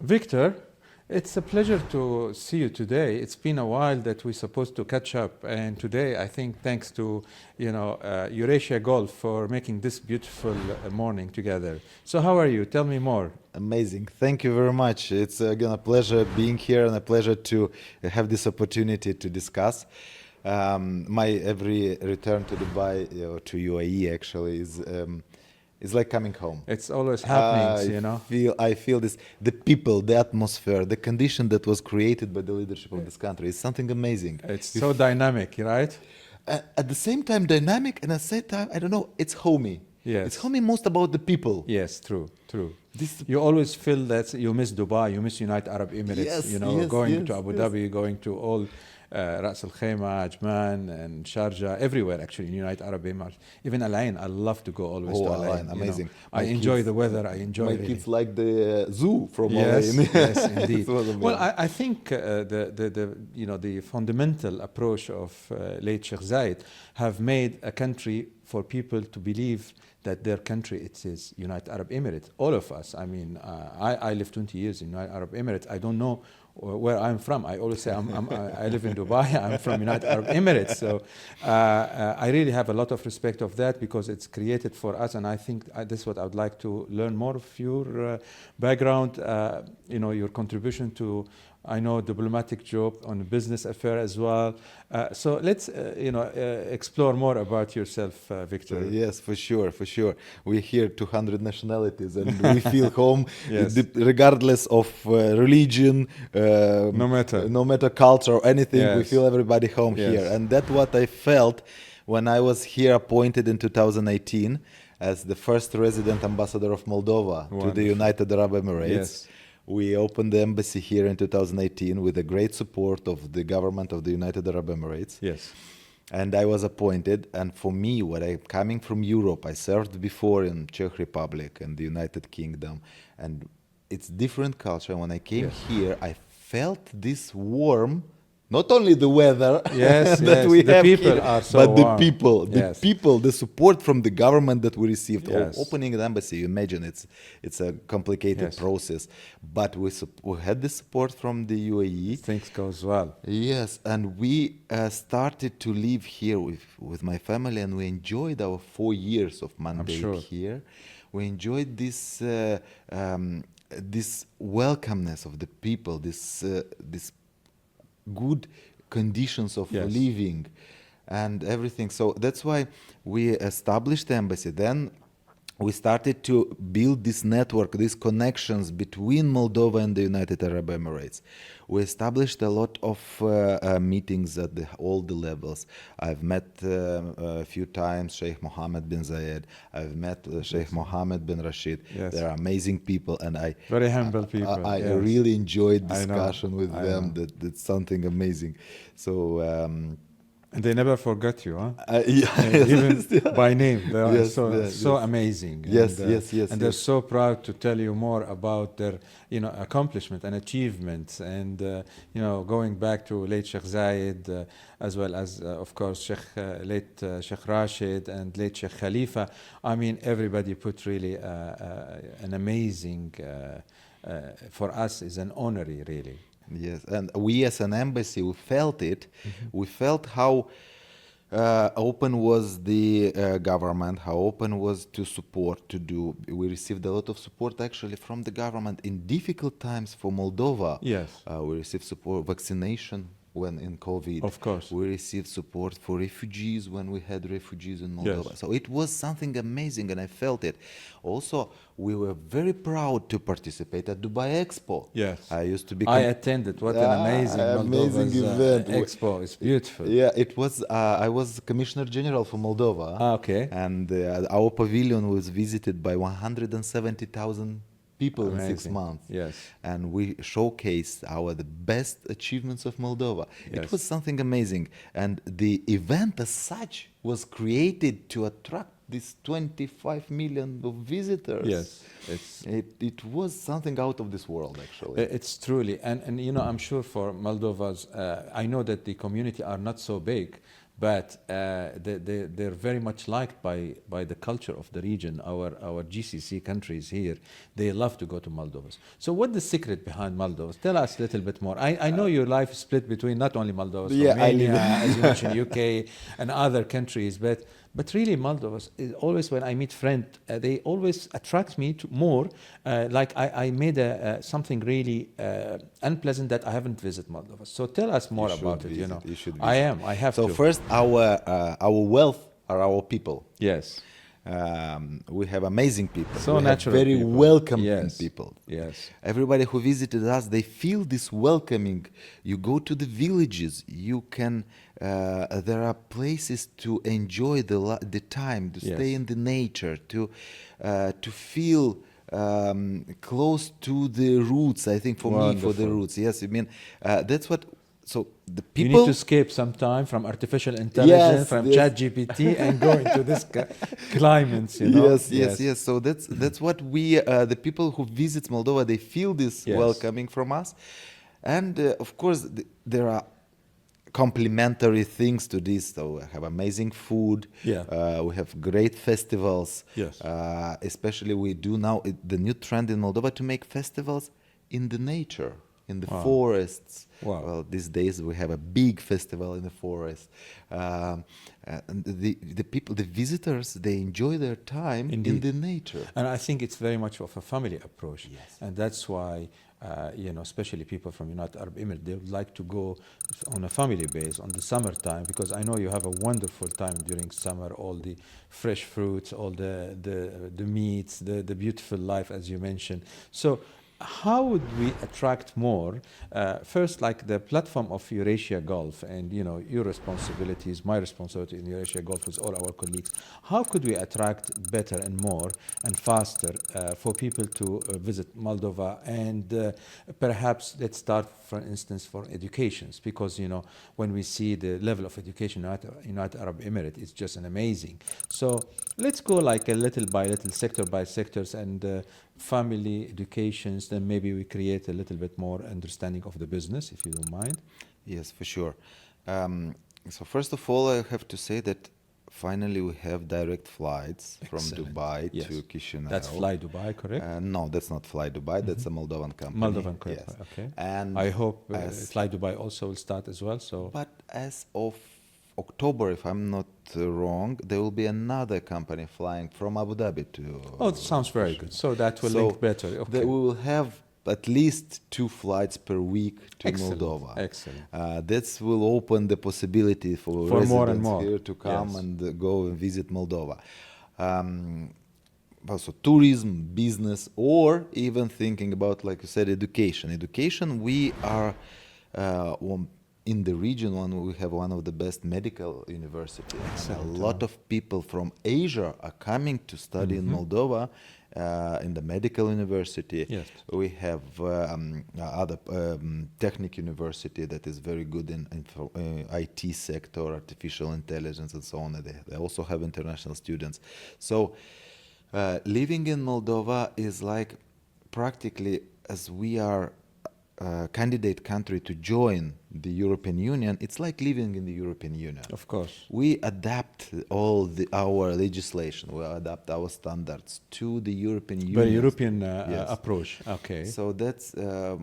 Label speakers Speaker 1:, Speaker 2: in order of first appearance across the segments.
Speaker 1: Victor, it's a pleasure to see you today. It's been a while that we're supposed to catch up, and today I think thanks to EurAsia Gulf for making this beautiful morning together. So how are you? Tell me more.
Speaker 2: Amazing. Thank you very much. It's again a pleasure being here and a pleasure to have this opportunity to discuss. My every return to Dubai, to UAE actually is like coming home.
Speaker 1: It's always happening,
Speaker 2: I feel this, the people, the atmosphere, the condition that was created by the leadership of this country is something amazing.
Speaker 1: It's so dynamic, right?
Speaker 2: At the same time dynamic, and at the same time, I don't know, it's homey.
Speaker 1: Yes.
Speaker 2: It's homey most about the people.
Speaker 1: Yes, true. You always feel that you miss Dubai, you miss United Arab Emirates, going to Abu Dhabi, going to all Ras Al Khaimah, Ajman, and Sharjah, everywhere actually in United Arab Emirates. Even Al Ain, I love to go always to Al Ain.
Speaker 2: Amazing.
Speaker 1: I enjoy the weather. I enjoy
Speaker 2: my
Speaker 1: really.
Speaker 2: kids like the zoo from Al
Speaker 1: Yes,
Speaker 2: Ain.
Speaker 1: yes, indeed.
Speaker 2: Well,
Speaker 1: I think the fundamental approach of late Sheikh Zayed have made a country for people to believe that their country it is United Arab Emirates. All of us. I mean, I lived 20 years in United Arab Emirates. I don't know where I'm from. I always say I live in Dubai. I'm from United Arab Emirates. So I really have a lot of respect of that because it's created for us. And I think this is what I would like to learn more of your background. Your contribution to. I know diplomatic job on a business affair as well. So let's explore more about yourself, Victor.
Speaker 2: Yes, for sure. We're here 200 nationalities and we feel home
Speaker 1: Yes.
Speaker 2: regardless of religion,
Speaker 1: No matter
Speaker 2: culture or anything.
Speaker 1: Yes.
Speaker 2: We feel everybody home
Speaker 1: Yes.
Speaker 2: here. And that's what I felt when I was here appointed in 2018 as the first resident ambassador of Moldova to the
Speaker 1: Wonderful.
Speaker 2: United Arab Emirates.
Speaker 1: Yes.
Speaker 2: We opened the embassy here in 2018 with the great support of the government of the United Arab Emirates.
Speaker 1: Yes.
Speaker 2: And I was appointed. And for me, coming from Europe, I served before in Czech Republic and the United Kingdom. And it's different culture. When I came
Speaker 1: Yes.
Speaker 2: here, I felt this warm, not only the weather
Speaker 1: Yes,
Speaker 2: that
Speaker 1: yes.
Speaker 2: we
Speaker 1: The
Speaker 2: have
Speaker 1: people
Speaker 2: here,
Speaker 1: are so
Speaker 2: but
Speaker 1: warm.
Speaker 2: the people, the support from the government that we received.
Speaker 1: Yes.
Speaker 2: Opening an embassy, you imagine it's a complicated
Speaker 1: Yes.
Speaker 2: process. But we had the support from the UAE.
Speaker 1: Things goes well.
Speaker 2: Yes, and we started to live here with my family, and we enjoyed our 4 years of mandate
Speaker 1: sure.
Speaker 2: here. We enjoyed this welcomeness of the people, this good conditions of
Speaker 1: Yes.
Speaker 2: living and everything. So that's why we established the embassy. Then we started to build this network, these connections between Moldova and the United Arab Emirates. We established a lot of meetings at all the levels. I've met a few times Sheikh Mohammed bin Zayed. I've met Sheikh Mohammed bin Rashid.
Speaker 1: Yes.
Speaker 2: They're amazing people, and
Speaker 1: Very humble people.
Speaker 2: I
Speaker 1: Yes.
Speaker 2: really enjoyed
Speaker 1: I know,
Speaker 2: discussion with
Speaker 1: I
Speaker 2: them.
Speaker 1: know.
Speaker 2: That's something amazing. So
Speaker 1: And they never forgot you, huh?
Speaker 2: yeah,
Speaker 1: Even by name, they are
Speaker 2: Yes,
Speaker 1: so
Speaker 2: yes.
Speaker 1: amazing.
Speaker 2: Yes,
Speaker 1: and,
Speaker 2: yes,
Speaker 1: And they're
Speaker 2: yes.
Speaker 1: so proud to tell you more about their, accomplishment and achievements. And going back to late Sheikh Zayed, as well as, of course, late Sheikh Rashid and late Sheikh Khalifa. I mean, everybody put really an amazing. For us, is an honor, really.
Speaker 2: Yes, and we as an embassy, we felt it.
Speaker 1: Mm-hmm.
Speaker 2: We felt how open was the government, how open was to support, to do. We received a lot of support actually from the government in difficult times for Moldova.
Speaker 1: Yes.
Speaker 2: We received support, vaccination when in COVID.
Speaker 1: Of course.
Speaker 2: We received support for refugees when we had refugees in Moldova.
Speaker 1: Yes.
Speaker 2: So it was something amazing, and I felt it. Also, we were very proud to participate at Dubai Expo.
Speaker 1: Yes.
Speaker 2: I used to be.
Speaker 1: I attended. What an amazing Moldova's,
Speaker 2: event.
Speaker 1: expo. It's beautiful.
Speaker 2: Yeah, it was. I was Commissioner General for Moldova.
Speaker 1: Okay.
Speaker 2: And our pavilion was visited by 170,000 people in 6
Speaker 1: Amazing.
Speaker 2: months. Yes. And we showcased the best achievements of Moldova.
Speaker 1: Yes.
Speaker 2: It was something amazing. And the event as such was created to attract these 25 million of visitors.
Speaker 1: Yes.
Speaker 2: It was something out of this world, actually.
Speaker 1: It's truly. And I'm sure for Moldova's, I know that the community are not so big, but they're very much liked by the culture of the region. Our GCC countries here, they love to go to Moldova. So what's the secret behind Moldova? Tell us a little bit more. I know your life is split between not only Moldova, Romania, as you mentioned, UK, and other countries, but really Moldova is always, when I meet friends, they always attract me to more. Like I made something really unpleasant that I haven't visited Moldova. So tell us more about it. You know,
Speaker 2: you should
Speaker 1: I have
Speaker 2: so
Speaker 1: to.
Speaker 2: first, our wealth are our people.
Speaker 1: Yes.
Speaker 2: We have amazing people.
Speaker 1: So
Speaker 2: we
Speaker 1: natural
Speaker 2: have very
Speaker 1: people.
Speaker 2: welcoming people.
Speaker 1: Yes.
Speaker 2: Everybody who visited us, they feel this welcoming. You go to the villages, you can. There are places to enjoy the time, to stay in the nature, to feel close to the roots. I think for me, for the roots. Yes, I mean that's what. So the people.
Speaker 1: You need to escape some time from artificial intelligence, from ChatGPT, and go into this climates. You know?
Speaker 2: Yes. So that's what we, the people who visit Moldova, they feel this welcoming from us, and of course there are complementary things to this. So we have amazing food. We have great festivals.
Speaker 1: Yes.
Speaker 2: Especially we do now the new trend in Moldova to make festivals in the nature, in the forests.
Speaker 1: Wow.
Speaker 2: Well, these days we have a big festival in the forest. And the people, the visitors, they enjoy their time in the nature.
Speaker 1: And I think it's very much of a family approach.
Speaker 2: Yes.
Speaker 1: And that's why, especially people from United Arab Emirates, they would like to go on a family base on the summertime, because I know you have a wonderful time during summer, all the fresh fruits, all the meats, the beautiful life, as you mentioned. So how would we attract more? First, like the platform of EurAsia Gulf, and your responsibilities, my responsibility in EurAsia Gulf with all our colleagues. How could we attract better and more and faster for people to visit Moldova? And perhaps let's start, for instance, for educations, because when we see the level of education in United Arab Emirates, it's just an amazing. So let's go like a little by little, sector by sectors, and family educations, then maybe we create a little bit more understanding of the business, if you don't mind.
Speaker 2: Yes, for sure. So first of all, I have to say that finally we have direct flights from Dubai to Chisinau.
Speaker 1: That's Fly Dubai, correct?
Speaker 2: No, that's not Fly Dubai. That's a Moldovan company.
Speaker 1: Moldovan company,
Speaker 2: yes.
Speaker 1: Okay.
Speaker 2: And
Speaker 1: I hope Fly Dubai also will start as well. So,
Speaker 2: but as of October, if I'm not wrong, there will be another company flying from Abu Dhabi to.
Speaker 1: Oh, that sounds very good. So that will link better. Okay.
Speaker 2: We will have at least 2 flights per week to Moldova.
Speaker 1: Excellent.
Speaker 2: That will open the possibility for residents
Speaker 1: more and more
Speaker 2: here to come and go and visit Moldova. Also tourism, business, or even thinking about, like you said, education. Education, we are in the region, we have one of the best medical universities. A lot of people from Asia are coming to study in Moldova, in the medical university.
Speaker 1: Yes.
Speaker 2: We have other technical university that is very good in IT sector, artificial intelligence, and so on. They also have international students. So living in Moldova is like practically, as we are candidate country to join the European Union, it's like living in the European Union.
Speaker 1: Of course.
Speaker 2: We adapt all our legislation, we adapt our standards to the European Union.
Speaker 1: Very European approach. Okay.
Speaker 2: So that's,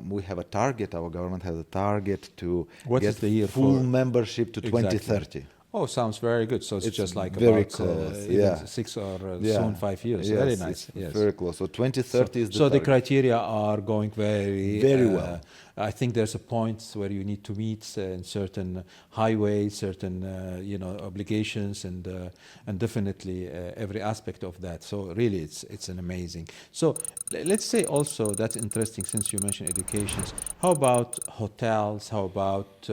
Speaker 2: we have a target, our government has a target to get full membership to 2030.
Speaker 1: Oh, sounds very good. So it's just like
Speaker 2: very
Speaker 1: about
Speaker 2: close.
Speaker 1: 6 or soon 5 years.
Speaker 2: Yes,
Speaker 1: very nice.
Speaker 2: Yes. Very close. So 2030 is the
Speaker 1: So
Speaker 2: target.
Speaker 1: the criteria are going very
Speaker 2: well.
Speaker 1: I think there's a point where you need to meet in certain highways, certain obligations, and definitely every aspect of that. So really, it's an amazing. So let's say also that's interesting, since you mentioned educations. How about hotels? How about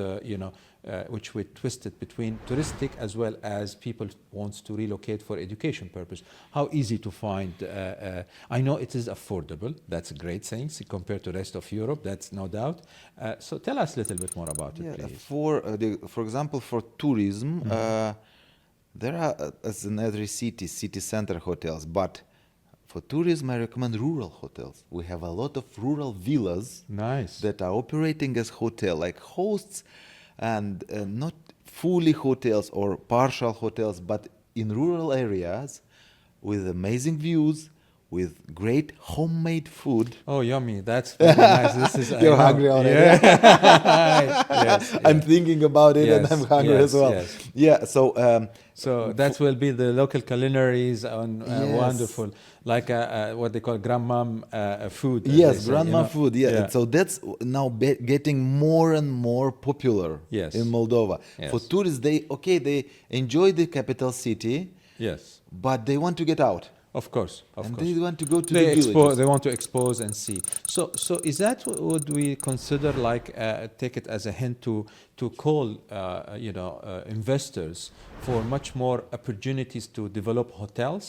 Speaker 1: which we twisted between touristic as well as people wants to relocate for education purpose. How easy to find? I know it is affordable. That's a great thing compared to the rest of Europe. That's no doubt. So tell us a little bit more about it, please.
Speaker 2: For example, for tourism, there are, as in every city center hotels, but for tourism, I recommend rural hotels. We have a lot of rural villas
Speaker 1: that
Speaker 2: are operating as hotel, like hosts. And not fully hotels or partial hotels, but in rural areas with amazing views, with great homemade food.
Speaker 1: Oh, yummy! That's very nice. This is
Speaker 2: You're hungry already.
Speaker 1: Yeah. Yes,
Speaker 2: I'm thinking about it, and
Speaker 1: Yes,
Speaker 2: I'm hungry
Speaker 1: yes,
Speaker 2: as well.
Speaker 1: yes.
Speaker 2: Yeah.
Speaker 1: So that will be the local culinaries on
Speaker 2: Yes.
Speaker 1: wonderful, like what they call grandmom food. as
Speaker 2: Yes,
Speaker 1: they say,
Speaker 2: grandma food. Yeah.
Speaker 1: Yeah.
Speaker 2: So that's now getting more and more popular
Speaker 1: Yes.
Speaker 2: in Moldova.
Speaker 1: Yes.
Speaker 2: For tourists, they enjoy the capital city,
Speaker 1: Yes,
Speaker 2: but they want to get out.
Speaker 1: of course, of
Speaker 2: And
Speaker 1: course.
Speaker 2: they want to go to
Speaker 1: They
Speaker 2: the villages.
Speaker 1: they want to expose and see. So is that would we consider like take it as a hint to call investors for much more opportunities to develop hotels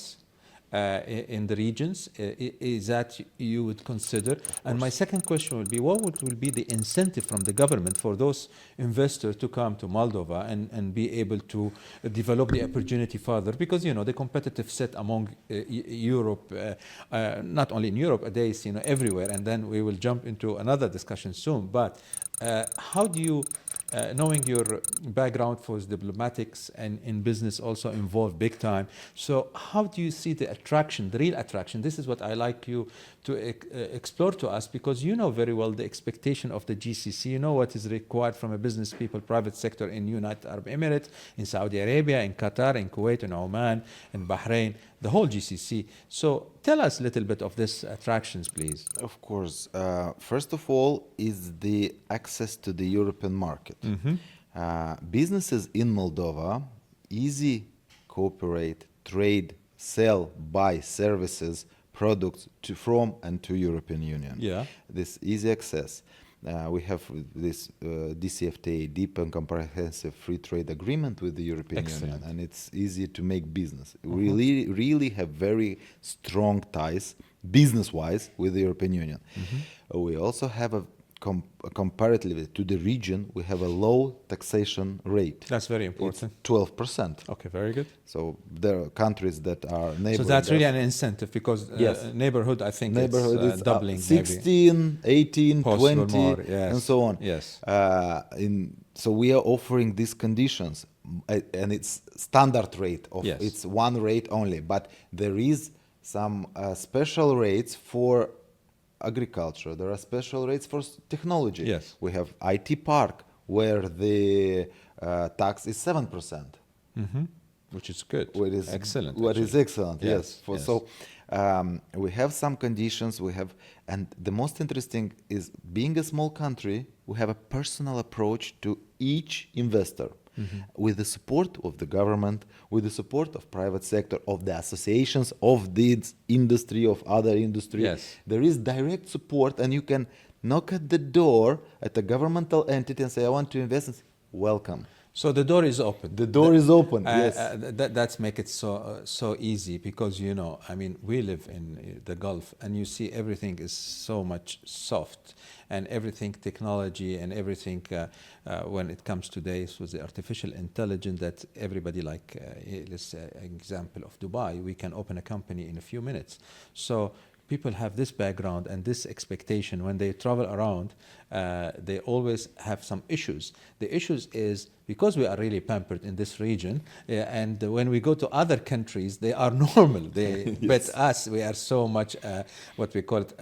Speaker 1: in the regions? Is that you would consider? And my second question would be, what will be the incentive from the government for those investors to come to Moldova and be able to develop the opportunity further? Because the competitive set among Europe, not only in Europe, nowadays, everywhere. And then we will jump into another discussion soon. But how do you, knowing your background for diplomatics and in business also involved big time, so how do you see the attraction, the real attraction? This is what I like you to explore to us, because you know very well the expectation of the GCC. You know what is required from a business people, private sector in United Arab Emirates, in Saudi Arabia, in Qatar, in Kuwait, in Oman, in Bahrain, the whole GCC. So tell us a little bit of these attractions, please.
Speaker 2: Of course. First of all is the access to the European market. Businesses in Moldova easy cooperate, trade, sell, buy services, products from and to European Union.
Speaker 1: Yeah.
Speaker 2: This easy access. We have this DCFTA, deep and comprehensive free trade agreement with the European
Speaker 1: Excellent.
Speaker 2: Union, and it's easy to make business. We really have very strong ties, business-wise, with the European Union. We also have comparatively to the region, we have a low taxation rate.
Speaker 1: That's very important.
Speaker 2: It's 12%.
Speaker 1: Okay, very good.
Speaker 2: So there are countries that are neighboring.
Speaker 1: So that's really an incentive, because
Speaker 2: Yes.
Speaker 1: neighborhood, I think
Speaker 2: Neighborhood
Speaker 1: it's
Speaker 2: is
Speaker 1: doubling,
Speaker 2: 16, 18,
Speaker 1: Possible
Speaker 2: 20,
Speaker 1: more, yes.
Speaker 2: and so on.
Speaker 1: Yes.
Speaker 2: So we are offering these conditions, and it's standard rate of
Speaker 1: Yes.
Speaker 2: it's one rate only, but there is some special rates for agriculture. There are special rates for technology.
Speaker 1: Yes.
Speaker 2: We have IT park where the tax is 7%.
Speaker 1: Which is good.
Speaker 2: What is
Speaker 1: excellent.
Speaker 2: What is
Speaker 1: actually.
Speaker 2: excellent, yes.
Speaker 1: Yes.
Speaker 2: So we have some conditions. And the most interesting is, being a small country, we have a personal approach to each investor, with the support of the government, with the support of private sector, of the associations of this industry, of other industry.
Speaker 1: Yes.
Speaker 2: There is direct support, and you can knock at the door at a governmental entity and say, I want to invest. And say, welcome.
Speaker 1: So the door is open.
Speaker 2: The door is open, yes.
Speaker 1: That's make it so easy, because I mean, we live in the Gulf, and you see everything is so much soft, and everything technology and everything when it comes to this with the artificial intelligence, that everybody let's say an example of Dubai, we can open a company in a few minutes. So people have this background and this expectation. When they travel around, they always have some issues. The issues is because we are really pampered in this region, and when we go to other countries, they are normal. Yes. But us, we are so much what we call it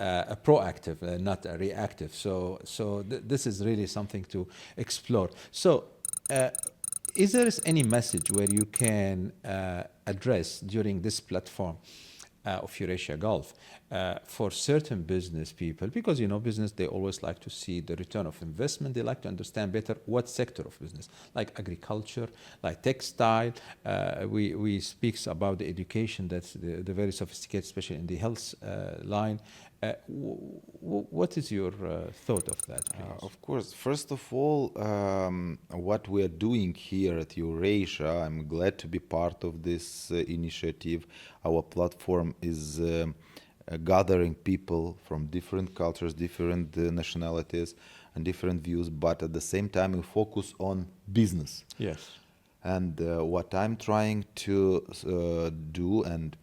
Speaker 1: proactive, not reactive. So this is really something to explore. So is there any message where you can address during this platform of EurAsia Gulf for certain business people? Because business, they always like to see the return of investment. They like to understand better what sector of business, like agriculture, like textile. We speak about the education, that's the very sophisticated, especially in the health line. What is your thought of that?
Speaker 2: Of course. First of all, what we are doing here at EurAsia, I'm glad to be part of this initiative. Our platform is gathering people from different cultures, different nationalities, and different views, but at the same time we focus on business.
Speaker 1: Yes.
Speaker 2: And what I'm trying to do, and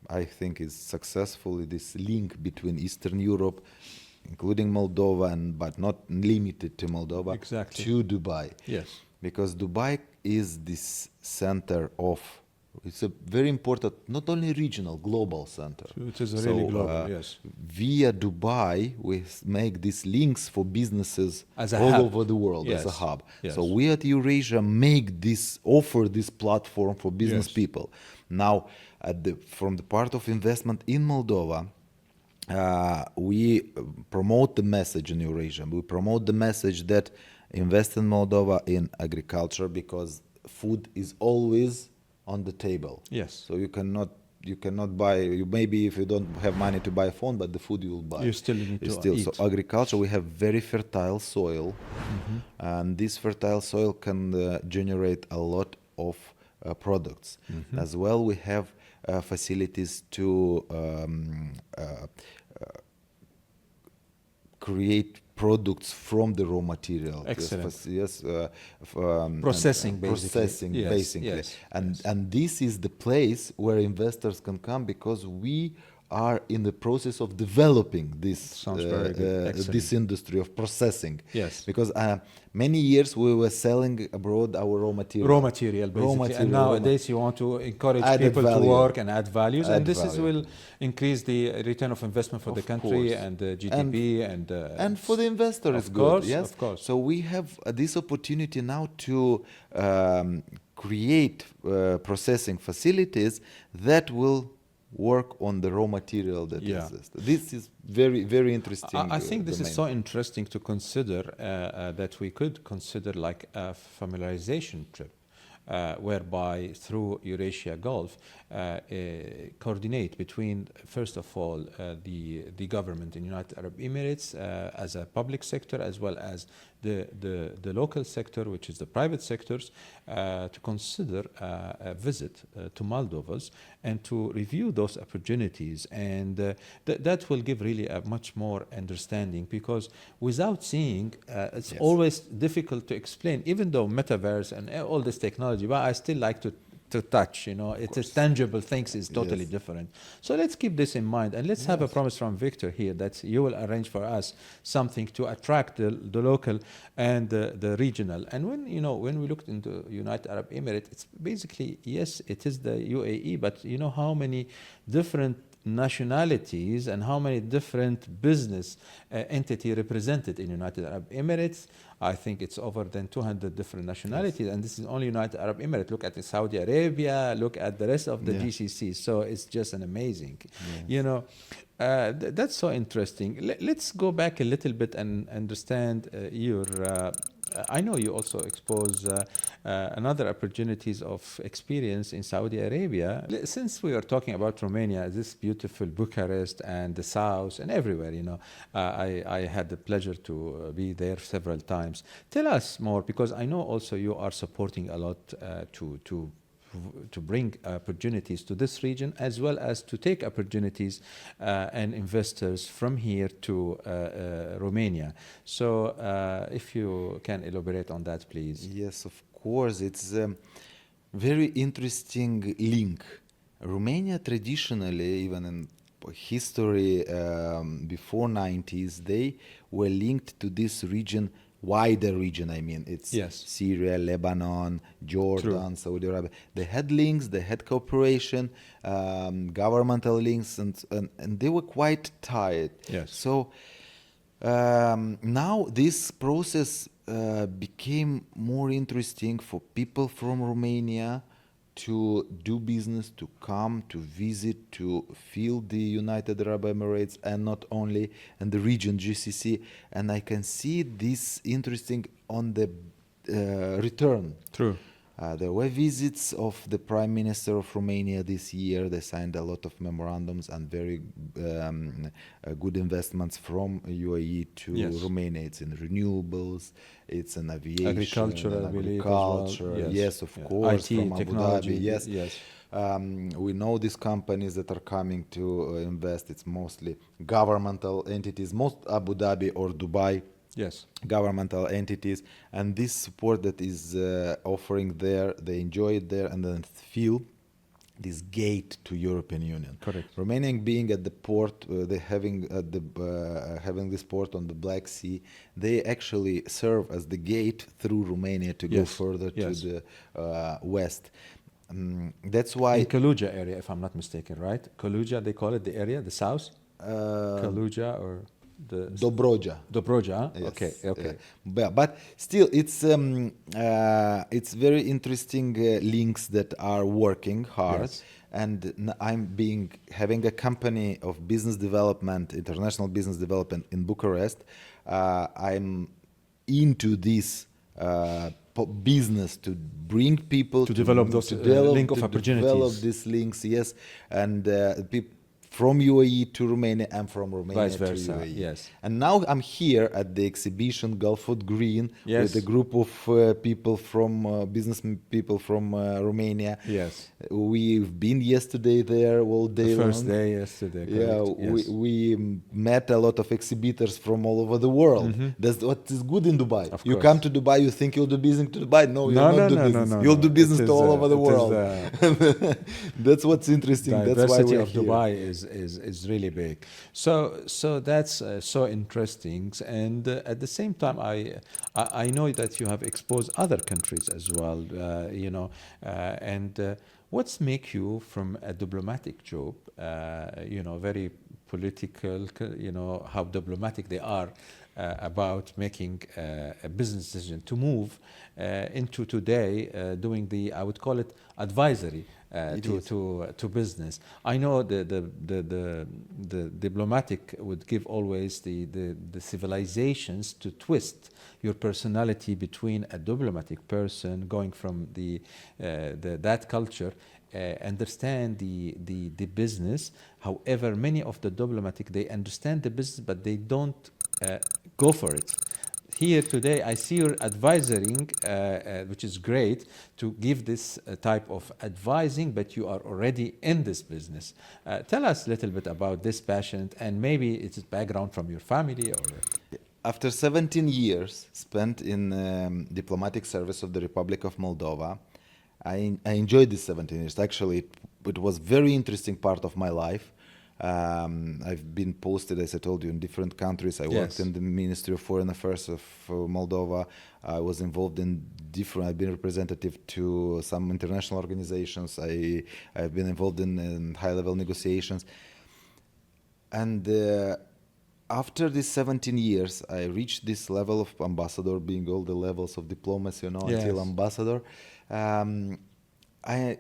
Speaker 2: I think is successfully, this link between Eastern Europe including Moldova, but not limited to Moldova,
Speaker 1: Exactly.
Speaker 2: to Dubai.
Speaker 1: Yes.
Speaker 2: Because Dubai is this center of, it's a very important, not only regional, global center.
Speaker 1: It is really global, yes.
Speaker 2: Via Dubai, we make these links for businesses
Speaker 1: As a
Speaker 2: all
Speaker 1: hub.
Speaker 2: over the world,
Speaker 1: Yes.
Speaker 2: as a hub.
Speaker 1: Yes.
Speaker 2: So we at EurAsia offer this platform for business
Speaker 1: Yes.
Speaker 2: people. Now, from the part of investment in Moldova, we promote the message in EurAsia. We promote the message that invest in Moldova in agriculture, because food is always on the table.
Speaker 1: Yes.
Speaker 2: So you cannot buy, maybe if you don't have money to buy a phone, but the food you will buy.
Speaker 1: You still need to eat.
Speaker 2: So agriculture, we have very fertile soil, and this fertile soil can generate a lot of products. As well, we have facilities to create products from the raw material.
Speaker 1: Excellent.
Speaker 2: Yes.
Speaker 1: Processing, basically.
Speaker 2: Processing,
Speaker 1: Yes,
Speaker 2: basically.
Speaker 1: yes,
Speaker 2: And this is the place where investors can come, because we are in the process of developing this
Speaker 1: Sounds very good. Excellent.
Speaker 2: this industry of processing.
Speaker 1: Yes.
Speaker 2: Because many years we were selling abroad our raw material.
Speaker 1: Raw material, basically. And nowadays you want to encourage people to work and add values, and this will increase the return of investment for the country and the GDP
Speaker 2: and for the investor it's good.
Speaker 1: Course,
Speaker 2: yes,
Speaker 1: of course.
Speaker 2: So we have this opportunity now to create processing facilities that will work on the raw material that exists. This is very, very interesting.
Speaker 1: I think this is so interesting to consider that we could consider like a familiarization trip, whereby through EurAsia Gulf coordinate between, first of all, the government in United Arab Emirates as a public sector, as well as the local sector, which is the private sectors, to consider a visit to Moldovas and to review those opportunities. And that will give really a much more understanding, because without seeing, it's always difficult to explain, even though metaverse and all this technology, but I still like to touch, it's a tangible things is totally different. So let's keep this in mind, and let's have a promise from Victor here that you will arrange for us something to attract the local and the regional. And when we looked into United Arab Emirates, it's basically, yes, it is the UAE, but you know how many different nationalities and how many different business entity represented in United Arab Emirates. I think it's over than 200 different nationalities, and this is only United Arab Emirates. Look at Saudi Arabia, look at the rest of the GCC. So it's just an amazing, that's so interesting. Let's go back a little bit and understand your I know you also expose another opportunities of experience in Saudi Arabia. Since we were talking about Romania, this beautiful Bucharest and the south and everywhere, I had the pleasure to be there several times. Tell us more, because I know also you are supporting a lot to bring opportunities to this region, as well as to take opportunities and investors from here to Romania. So if you can elaborate on that, please.
Speaker 2: Yes, of course. It's a very interesting link. Romania traditionally, even in history before 90s, they were linked to this region, wider region. I mean, it's Syria, Lebanon, Jordan, Saudi Arabia. They had links, they had cooperation, governmental links, and they were quite tight.
Speaker 1: Yes.
Speaker 2: So now this process became more interesting for people from Romania to do business, to come, to visit, to feel the United Arab Emirates, and not only in the region GCC. And I can see this interesting on the return.
Speaker 1: True.
Speaker 2: There were visits of the Prime Minister of Romania this year. They signed a lot of memorandums and very good investments from UAE to Romania. It's in renewables, it's in aviation,
Speaker 1: agriculture,
Speaker 2: agriculture. Yes, of course,
Speaker 1: IT,
Speaker 2: from
Speaker 1: technology.
Speaker 2: Abu Dhabi. Yes. We know these companies that are coming to invest. It's mostly governmental entities, most Abu Dhabi or Dubai.
Speaker 1: Yes,
Speaker 2: governmental entities, and this support that is offering there, they enjoy it there, and then feel this gate to European Union.
Speaker 1: Correct.
Speaker 2: Romania being at the port, having this port on the Black Sea, they actually serve as the gate through Romania to go further to the west. That's why
Speaker 1: in Kaluja area, if I'm not mistaken, right? Kaluja, they call it the area, the south. Kaluja or the Dobroja.
Speaker 2: Yes.
Speaker 1: Okay.
Speaker 2: But still, it's very interesting links that are working hard.
Speaker 1: Yes.
Speaker 2: And I'm having a company of business development, international business development in Bucharest. I'm into this business to bring people
Speaker 1: to develop those link of opportunities.
Speaker 2: Develop these links, yes, and people from UAE to Romania and from Romania
Speaker 1: vice versa,
Speaker 2: to UAE.
Speaker 1: Yes.
Speaker 2: And now I'm here at the exhibition Gulf Food Green with a group of people from business people from Romania.
Speaker 1: Yes.
Speaker 2: We've been yesterday there all day long.
Speaker 1: The first day yesterday.
Speaker 2: Yeah, we met a lot of exhibitors from all over the world. Mm-hmm. That's what is good in Dubai. You come to Dubai, you think you'll do business to Dubai. No, you'll not do business. You'll do business to all over the world. That's what's interesting. That's why we're
Speaker 1: of
Speaker 2: here.
Speaker 1: Dubai is really big. So that's so interesting. And at the same time, I know that you have exposed other countries as well. What's make you from a diplomatic job? Very political. How diplomatic they are about making a business decision to move into today doing I would call it advisory. To business. I know the diplomatic would give always the civilizations to twist your personality between a diplomatic person going from that culture, understand the business. However, many of the diplomatic, they understand the business, but they don't go for it. Here today, I see you're advising, which is great, to give this type of advising, but you are already in this business. Tell us a little bit about this passion, and maybe it's a background from your family.
Speaker 2: After 17 years spent in diplomatic service of the Republic of Moldova, I enjoyed these 17 years. Actually, it was a very interesting part of my life. I've been posted, as I told you, in different countries. I worked in the Ministry of Foreign Affairs of Moldova. I was involved in I've been representative to some international organizations. I've been involved in high-level negotiations. And after these 17 years, I reached this level of ambassador, being all the levels of diplomacy, until ambassador. I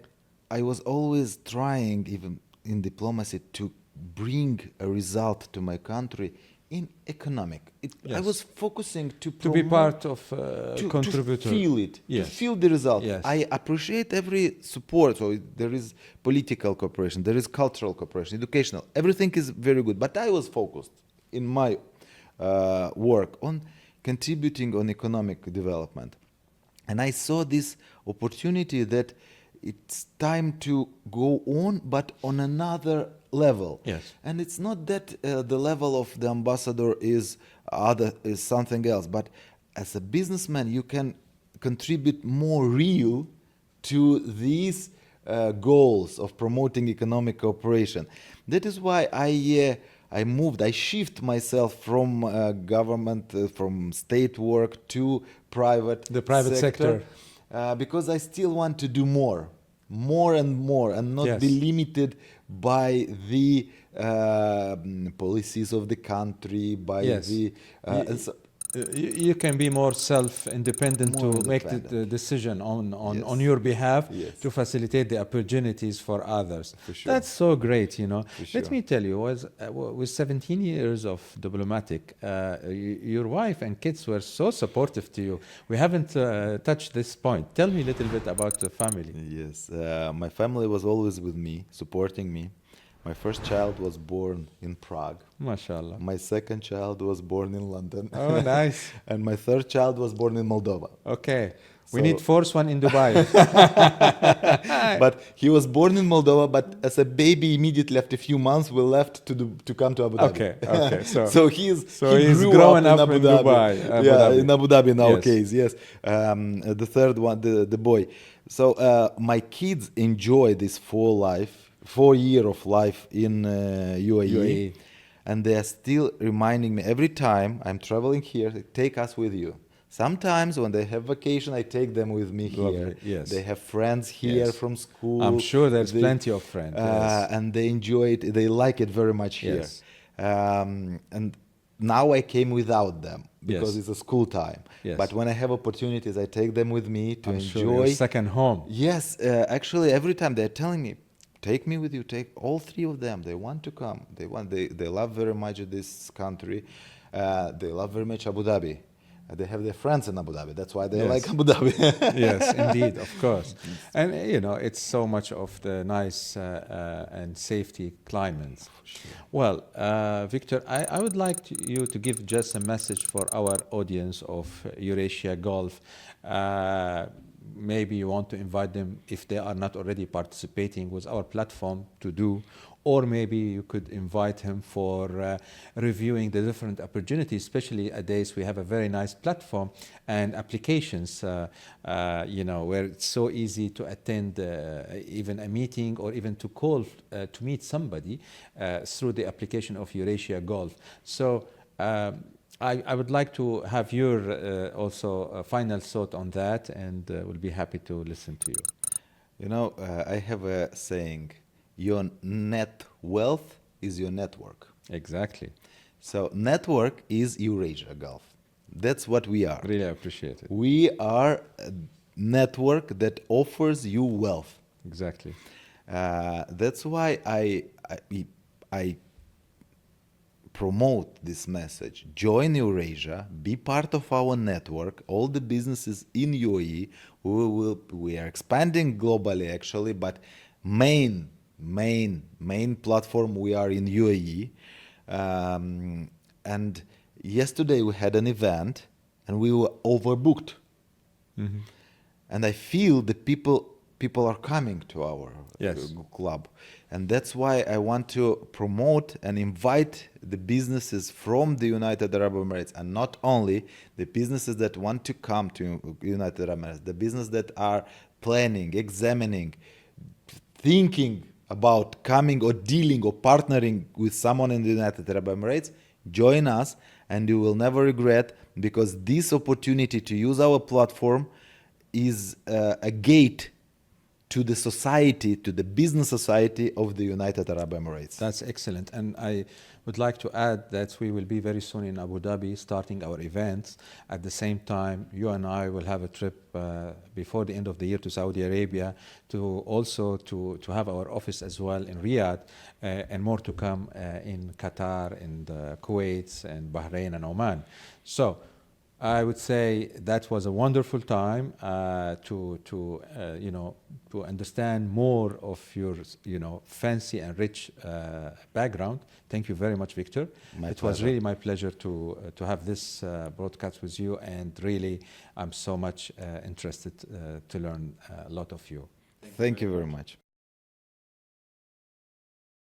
Speaker 2: was always trying, even in diplomacy, to bring a result to my country in economic. I was focusing to
Speaker 1: be part of contributor.
Speaker 2: To feel it, to feel the result. Yes. I appreciate every support. So there is political cooperation, there is cultural cooperation, educational. Everything is very good. But I was focused in my work on contributing on economic development. And I saw this opportunity that it's time to go on, but on another level.
Speaker 1: Yes.
Speaker 2: And it's not that the level of the ambassador is something else, but as a businessman, you can contribute more real to these goals of promoting economic cooperation. That is why I shift myself from government, from state work to the private sector. Because I still want to do more and more, and not be limited by the policies of the country, by the...
Speaker 1: You can be more self-independent to make the decision on your behalf to facilitate the opportunities for others.
Speaker 2: For sure.
Speaker 1: That's so great,
Speaker 2: Sure.
Speaker 1: Let me tell you, with 17 years of diplomatic, your wife and kids were so supportive to you. We haven't touched this point. Tell me a little bit about the family.
Speaker 2: Yes, my family was always with me, supporting me. My first child was born in Prague.
Speaker 1: MashaAllah.
Speaker 2: My second child was born in London.
Speaker 1: Oh, nice.
Speaker 2: And my third child was born in Moldova.
Speaker 1: Okay. We need fourth one in Dubai.
Speaker 2: But he was born in Moldova, but as a baby, immediately after a few months, we left to come to Abu Dhabi.
Speaker 1: Okay.
Speaker 2: So he
Speaker 1: he's
Speaker 2: grew
Speaker 1: growing
Speaker 2: up
Speaker 1: up
Speaker 2: in
Speaker 1: in
Speaker 2: Abu Dhabi.
Speaker 1: Dubai. Abu
Speaker 2: Yeah,
Speaker 1: Dhabi.
Speaker 2: in Abu Dhabi in our
Speaker 1: Yes.
Speaker 2: case, yes. The third one, the boy. So my kids enjoy this 4 year of life in UAE.
Speaker 1: UAE.
Speaker 2: And they are still reminding me every time I'm traveling here, take us with you. Sometimes when they have vacation, I take them with me
Speaker 1: Lovely,
Speaker 2: here.
Speaker 1: yes.
Speaker 2: They have friends here
Speaker 1: Yes.
Speaker 2: from school.
Speaker 1: I'm sure there's plenty of friends. Yes.
Speaker 2: And they enjoy it. They like it very much here.
Speaker 1: Yes.
Speaker 2: And now I came without them because
Speaker 1: Yes.
Speaker 2: it's a school time.
Speaker 1: Yes.
Speaker 2: But when I have opportunities, I take them with me to
Speaker 1: I'm sure
Speaker 2: enjoy.
Speaker 1: your second home.
Speaker 2: Yes, actually, every time they're telling me, take me with you. Take all three of them. They want to come. They love very much this country. They love very much Abu Dhabi. They have their friends in Abu Dhabi. That's why they
Speaker 1: Yes.
Speaker 2: like Abu Dhabi.
Speaker 1: Yes, indeed, of course. And it's so much of the nice and safety climate. Well, Victor, I would like you to give just a message for our audience of EurAsia Gulf. Maybe you want to invite them, if they are not already participating with our platform, to do, or maybe you could invite him for reviewing the different opportunities. Especially nowadays, we have a very nice platform and applications, where it's so easy to attend even a meeting or even to call to meet somebody through the application of EurAsia Gulf. So I would like to have your also final thought on that, and we'll be happy to listen to you.
Speaker 2: I have a saying, your net wealth is your network.
Speaker 1: Exactly.
Speaker 2: So network is EurAsia Gulf. That's what we are.
Speaker 1: Really appreciate it.
Speaker 2: We are a network that offers you wealth.
Speaker 1: Exactly.
Speaker 2: That's why I promote this message. Join EurAsia, be part of our network. All the businesses in UAE, we are expanding globally actually, but main platform we are in UAE. And yesterday we had an event and we were overbooked.
Speaker 1: Mm-hmm.
Speaker 2: And I feel the people are coming to our
Speaker 1: Yes.
Speaker 2: club. And that's why I want to promote and invite the businesses from the United Arab Emirates, and not only the businesses that want to come to United Arab Emirates, the businesses that are planning, examining, thinking about coming or dealing or partnering with someone in the United Arab Emirates, join us and you will never regret, because this opportunity to use our platform is a gate to the society, to the business society of the United Arab Emirates.
Speaker 1: That's excellent. And I would like to add that we will be very soon in Abu Dhabi starting our events. At the same time, you and I will have a trip before the end of the year to Saudi Arabia to also to have our office as well in Riyadh, and more to come in Qatar and Kuwait and Bahrain and Oman. So I would say that was a wonderful time to understand more of your fancy and rich background. Thank you very much, Victor. It was really my pleasure to have this broadcast with you, and really I'm so much interested to learn a lot of you.
Speaker 2: Thank you very much.